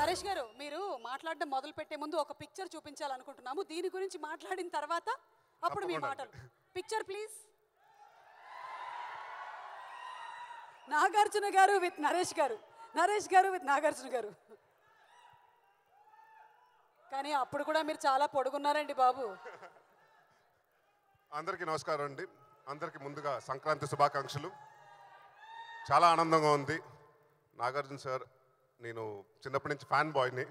నరేష్ గారు మీరు మాట్లాడడం మొదలు పెట్టే ముందు ఒక పిక్చర్ చూపించాలనుకుంటున్నాము. దీని గురించి మాట్లాడిన తర్వాత అప్పుడు మీ మాటలు. Picture please. నాగార్జున గారు విత్ నరేష్ గారు, నరేష్ గారు విత్ నాగార్జున గారు. కానీ అప్పుడు కూడా మీరు చాలా పొడుగున్నారండి బాబు. అందరికీ నమస్కారం అండి. అందరికీ ముందుగా సంక్రాంతి శుభాకాంక్షలు. చాలా ఆనందంగా ఉంది. నాగార్జున సార్, నేను చిన్నప్పటి నుంచి ఫ్యాన్ బాయ్ని.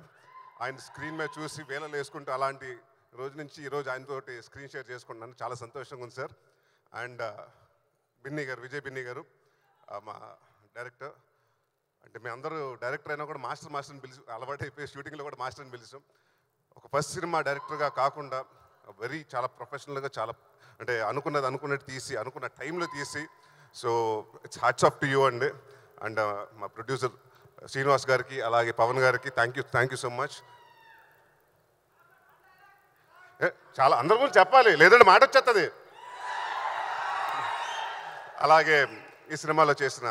ఆయన స్క్రీన్ మీద చూసి వేలలు వేసుకుంటూ అలాంటి రోజు నుంచి ఈరోజు ఆయనతోటి స్క్రీన్ షేర్ చేసుకుంటున్నాను. చాలా సంతోషంగా ఉంది సార్. అండ్ బిన్నీ గారు, విజయ్ బిన్నీ గారు మా డైరెక్టర్. అంటే మేము అందరూ డైరెక్టర్ అయినా కూడా మాస్టర్ని పిలిచి అలవాటు అయిపోయి షూటింగ్లో కూడా మాస్టర్ని పిలిచాం. ఒక ఫస్ట్ సినిమా డైరెక్టర్గా కాకుండా చాలా ప్రొఫెషనల్గా, చాలా అంటే అనుకున్నట్టు తీసి అనుకున్న టైంలో తీసి, so it's hats off to you అండి. అండ్ మా ప్రొడ్యూసర్ శ్రీనివాస్ గారికి, అలాగే పవన్ గారికి థ్యాంక్ యూ సో మచ్. చాలా అందరి గురించి చెప్పాలి, లేదంటే మాట వచ్చేస్తుంది. అలాగే ఈ సినిమాలో చేసిన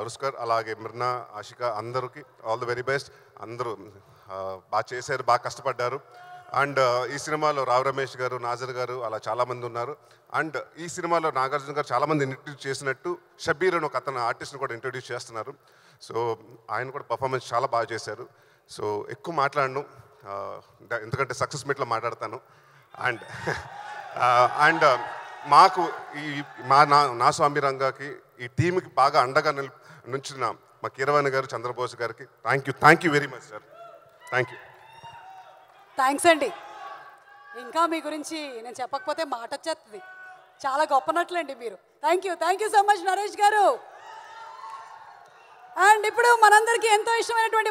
రుస్కర్, అలాగే మిర్నా, ఆషిక, అందరికీ ఆల్ ది వెరీ బెస్ట్. అందరూ బాగా చేశారు, బాగా కష్టపడ్డారు. అండ్ ఈ సినిమాలో రావు రమేష్ గారు, నాజర్ గారు అలా చాలామంది ఉన్నారు. అండ్ ఈ సినిమాలో నాగార్జున గారు చాలామంది ఇంట్రడ్యూస్ చేసినట్టు షబీర్ అని ఒక అతను ఆర్టిస్ట్ని కూడా ఇంట్రడ్యూస్ చేస్తున్నారు. సో ఆయన కూడా పర్ఫార్మెన్స్ చాలా బాగా చేశారు. సో ఎక్కువ మాట్లాడను, ఎందుకంటే సక్సెస్ మీట్లో మాట్లాడతాను. అండ్ మాకు ఈ నా స్వామి రంగాకి, ఈ టీంకి బాగా అండగా నుంచిన మా కీరవాణి గారు, చంద్రబోస్ గారికి thank you very much sir. Thank you. Thanks అండి. ఇంకా మీ గురించి నేను చెప్పకపోతే మాట వచ్చేస్తుంది. చాలా గొప్పనట్లండి మీరు. Thank you so much Naresh గారు. అండ్ ఇప్పుడు మనందరికీ ఎంతో ఇష్టమైనటువంటి